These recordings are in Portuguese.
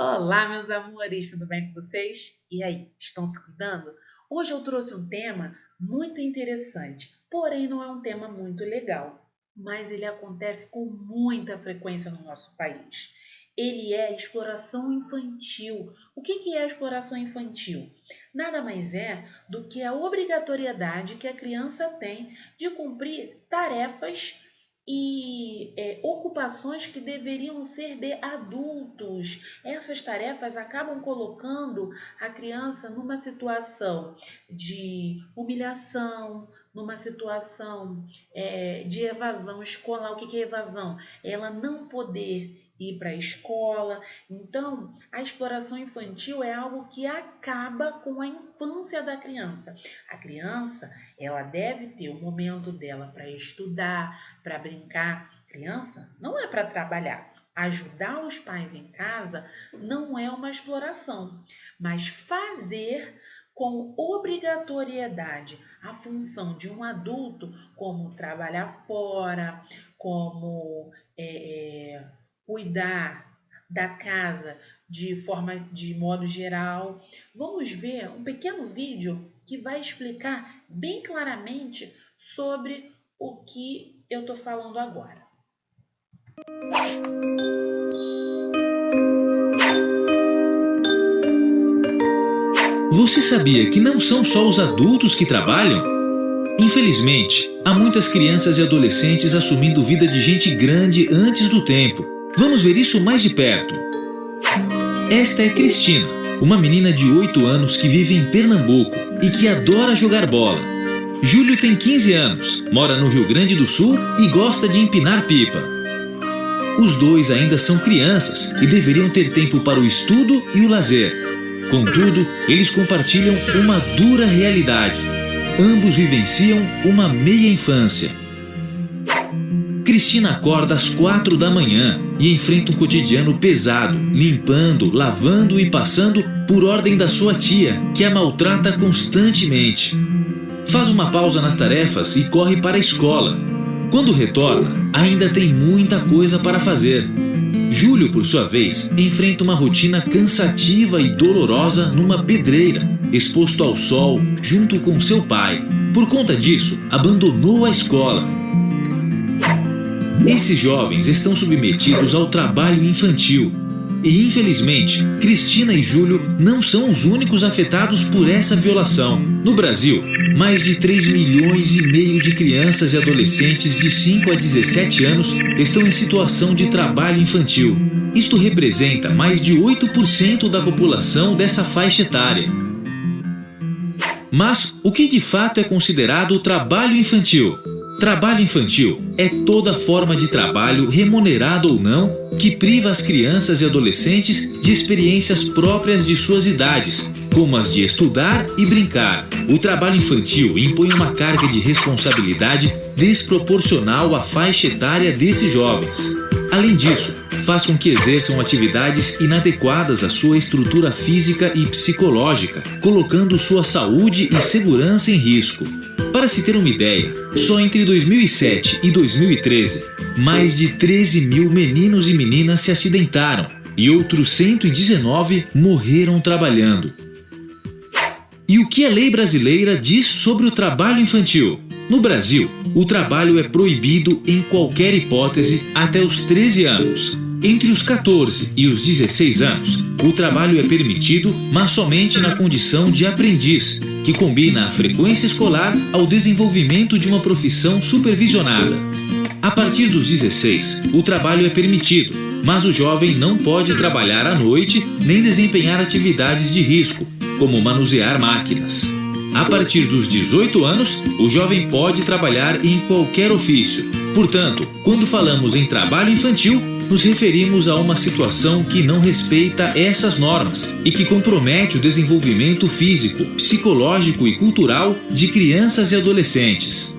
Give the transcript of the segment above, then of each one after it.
Olá, meus amores, tudo bem com vocês? E aí, estão se cuidando? Hoje eu trouxe um tema muito interessante, porém não é um tema muito legal, mas ele acontece com muita frequência no nosso país. Ele é a exploração infantil. O que é a exploração infantil? Nada mais é do que a obrigatoriedade que a criança tem de cumprir tarefas e ocupações que deveriam ser de adultos. Essas tarefas acabam colocando a criança numa situação de humilhação, numa situação de evasão escolar. O que é evasão? Ela não poder ir para a escola. Então, a exploração infantil é algo que acaba com a infância da criança. A criança, ela deve ter o momento dela para estudar, para brincar. Criança não é para trabalhar. Ajudar os pais em casa não é uma exploração, mas fazer com obrigatoriedade a função de um adulto, como trabalhar fora, como cuidar da casa de modo geral. Vamos ver um pequeno vídeo que vai explicar bem claramente sobre o que eu estou falando agora. Você sabia que não são só os adultos que trabalham? Infelizmente, há muitas crianças e adolescentes assumindo vida de gente grande antes do tempo. Vamos ver isso mais de perto. Esta é Cristina, uma menina de 8 anos que vive em Pernambuco e que adora jogar bola. Júlio tem 15 anos, mora no Rio Grande do Sul e gosta de empinar pipa. Os dois ainda são crianças e deveriam ter tempo para o estudo e o lazer. Contudo, eles compartilham uma dura realidade. Ambos vivenciam uma meia-infância. Cristina acorda às 4 da manhã e enfrenta um cotidiano pesado, limpando, lavando e passando por ordem da sua tia, que a maltrata constantemente. Faz uma pausa nas tarefas e corre para a escola. Quando retorna, ainda tem muita coisa para fazer. Júlio, por sua vez, enfrenta uma rotina cansativa e dolorosa numa pedreira, exposto ao sol, junto com seu pai. Por conta disso, abandonou a escola. Esses jovens estão submetidos ao trabalho infantil. E, infelizmente, Cristina e Júlio não são os únicos afetados por essa violação. No Brasil, mais de 3,5 milhões de crianças e adolescentes de 5 a 17 anos estão em situação de trabalho infantil. Isto representa mais de 8% da população dessa faixa etária. Mas o que de fato é considerado trabalho infantil? Trabalho infantil é toda forma de trabalho, remunerado ou não, que priva as crianças e adolescentes de experiências próprias de suas idades, como as de estudar e brincar. O trabalho infantil impõe uma carga de responsabilidade desproporcional à faixa etária desses jovens. Além disso, faz com que exerçam atividades inadequadas à sua estrutura física e psicológica, colocando sua saúde e segurança em risco. Para se ter uma ideia, só entre 2007 e 2013, mais de 13 mil meninos e meninas se acidentaram e outros 119 morreram trabalhando. E o que a lei brasileira diz sobre o trabalho infantil? No Brasil, o trabalho é proibido em qualquer hipótese até os 13 anos. Entre os 14 e os 16 anos, o trabalho é permitido, mas somente na condição de aprendiz, que combina a frequência escolar ao desenvolvimento de uma profissão supervisionada. A partir dos 16, o trabalho é permitido, mas o jovem não pode trabalhar à noite nem desempenhar atividades de risco, como manusear máquinas. A partir dos 18 anos, o jovem pode trabalhar em qualquer ofício. Portanto, quando falamos em trabalho infantil, nos referimos a uma situação que não respeita essas normas e que compromete o desenvolvimento físico, psicológico e cultural de crianças e adolescentes.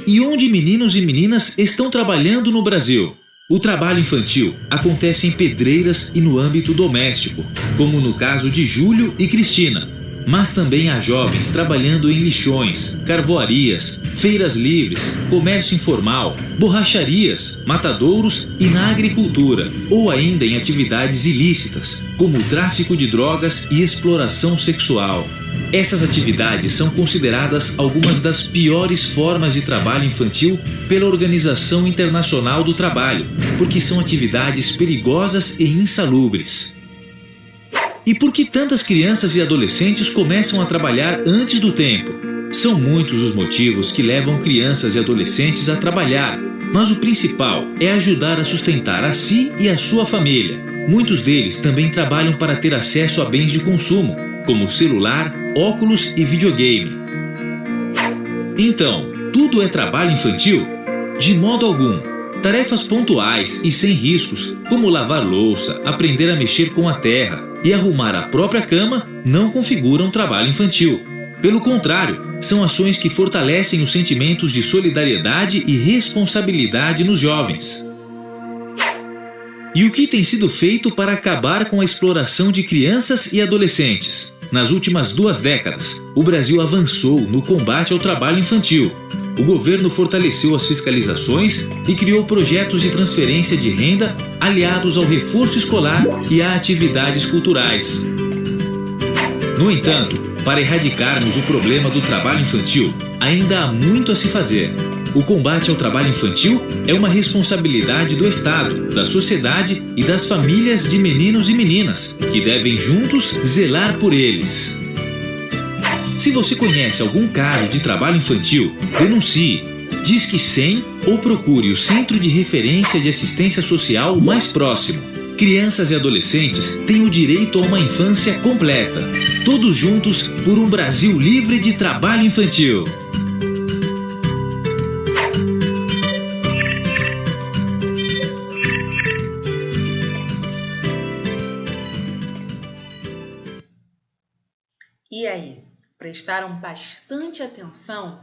E onde meninos e meninas estão trabalhando no Brasil? O trabalho infantil acontece em pedreiras e no âmbito doméstico, como no caso de Júlio e Cristina. Mas também há jovens trabalhando em lixões, carvoarias, feiras livres, comércio informal, borracharias, matadouros e na agricultura, ou ainda em atividades ilícitas, como o tráfico de drogas e exploração sexual. Essas atividades são consideradas algumas das piores formas de trabalho infantil pela Organização Internacional do Trabalho, porque são atividades perigosas e insalubres. E por que tantas crianças e adolescentes começam a trabalhar antes do tempo? São muitos os motivos que levam crianças e adolescentes a trabalhar, mas o principal é ajudar a sustentar a si e a sua família. Muitos deles também trabalham para ter acesso a bens de consumo, como celular, óculos e videogame. Então, tudo é trabalho infantil? De modo algum. Tarefas pontuais e sem riscos, como lavar louça, aprender a mexer com a terra e arrumar a própria cama, não configuram trabalho infantil. Pelo contrário, são ações que fortalecem os sentimentos de solidariedade e responsabilidade nos jovens. E o que tem sido feito para acabar com a exploração de crianças e adolescentes? Nas últimas 2 décadas, o Brasil avançou no combate ao trabalho infantil. O governo fortaleceu as fiscalizações e criou projetos de transferência de renda aliados ao reforço escolar e a atividades culturais. No entanto, para erradicarmos o problema do trabalho infantil, ainda há muito a se fazer. O combate ao trabalho infantil é uma responsabilidade do Estado, da sociedade e das famílias de meninos e meninas, que devem juntos zelar por eles. Se você conhece algum caso de trabalho infantil, denuncie, Disque 100 ou procure o Centro de Referência de Assistência Social mais próximo. Crianças e adolescentes têm o direito a uma infância completa. Todos juntos por um Brasil livre de trabalho infantil. E aí, prestaram bastante atenção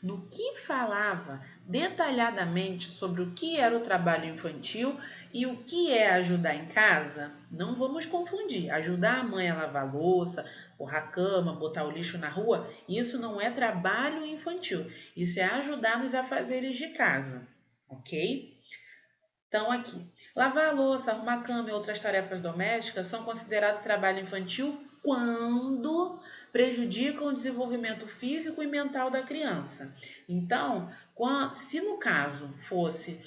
no que falava detalhadamente sobre o que era o trabalho infantil e o que é ajudar em casa? Não vamos confundir. Ajudar a mãe a lavar louça, porrar a cama, botar o lixo na rua, isso não é trabalho infantil. Isso é ajudar nos afazeres de casa, ok? Então, aqui, lavar a louça, arrumar a cama e outras tarefas domésticas são considerados trabalho infantil quando prejudicam o desenvolvimento físico e mental da criança. Então, se no caso fosse,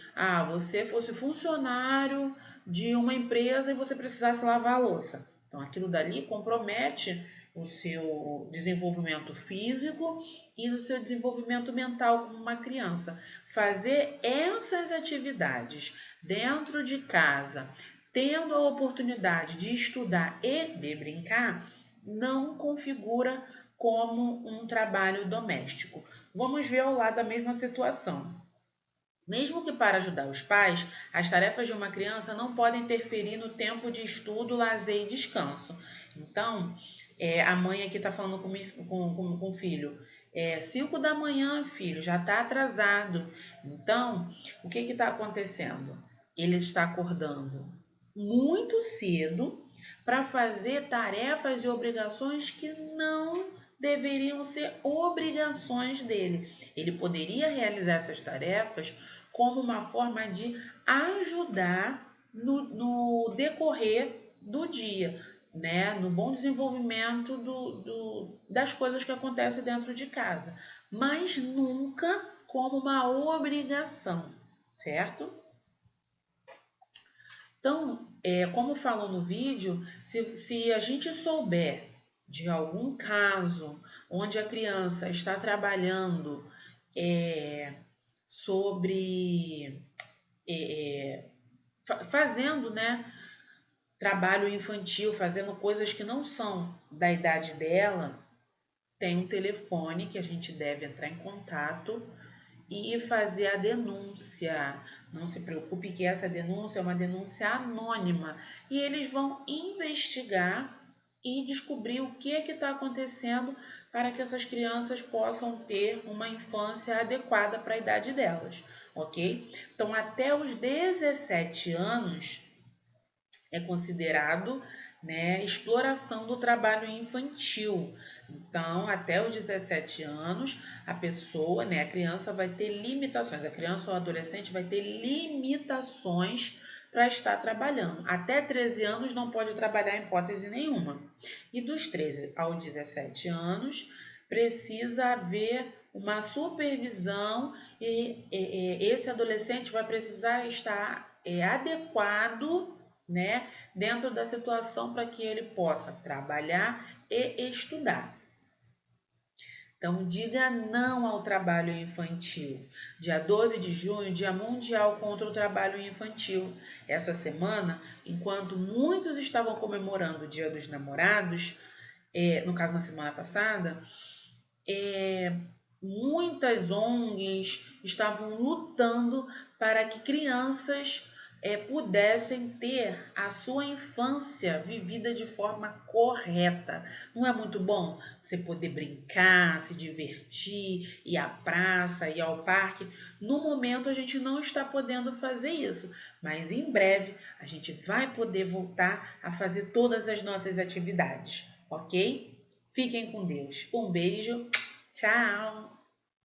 você fosse funcionário de uma empresa e você precisasse lavar a louça, então aquilo dali compromete o seu desenvolvimento físico e o seu desenvolvimento mental como uma criança. Fazer essas atividades dentro de casa, tendo a oportunidade de estudar e de brincar, não configura como um trabalho doméstico. Vamos ver ao lado da mesma situação. Mesmo que para ajudar os pais, as tarefas de uma criança não podem interferir no tempo de estudo, lazer e descanso. Então, a mãe aqui está falando com o filho, 5 da manhã, filho, já está atrasado. Então, o que está acontecendo? Ele está acordando muito cedo para fazer tarefas e obrigações que não deveriam ser obrigações dele. Ele poderia realizar essas tarefas como uma forma de ajudar no decorrer do dia, né? No bom desenvolvimento das coisas que acontecem dentro de casa, mas nunca como uma obrigação, certo? Então, como falou no vídeo, se a gente souber de algum caso onde a criança está trabalhando fazendo, né, trabalho infantil, fazendo coisas que não são da idade dela, tem um telefone que a gente deve entrar em contato e fazer a denúncia. Não se preocupe que essa denúncia é uma denúncia anônima e eles vão investigar e descobrir o que está acontecendo para que essas crianças possam ter uma infância adequada para a idade delas, ok? Então, até os 17 anos, é considerado, né, exploração do trabalho infantil. Então, até os 17 anos, a pessoa, né, a criança vai ter limitações, a criança ou adolescente vai ter limitações para estar trabalhando. Até 13 anos não pode trabalhar em hipótese nenhuma. E dos 13 aos 17 anos, precisa haver uma supervisão e esse adolescente vai precisar estar adequado, né, dentro da situação para que ele possa trabalhar e estudar. Então, diga não ao trabalho infantil. Dia 12 de junho, Dia Mundial contra o Trabalho Infantil. Essa semana, enquanto muitos estavam comemorando o Dia dos Namorados, no caso na semana passada, muitas ONGs estavam lutando para que crianças pudessem ter a sua infância vivida de forma correta. Não é muito bom você poder brincar, se divertir, ir à praça, ir ao parque? No momento a gente não está podendo fazer isso, mas em breve a gente vai poder voltar a fazer todas as nossas atividades, ok? Fiquem com Deus. Um beijo. Tchau!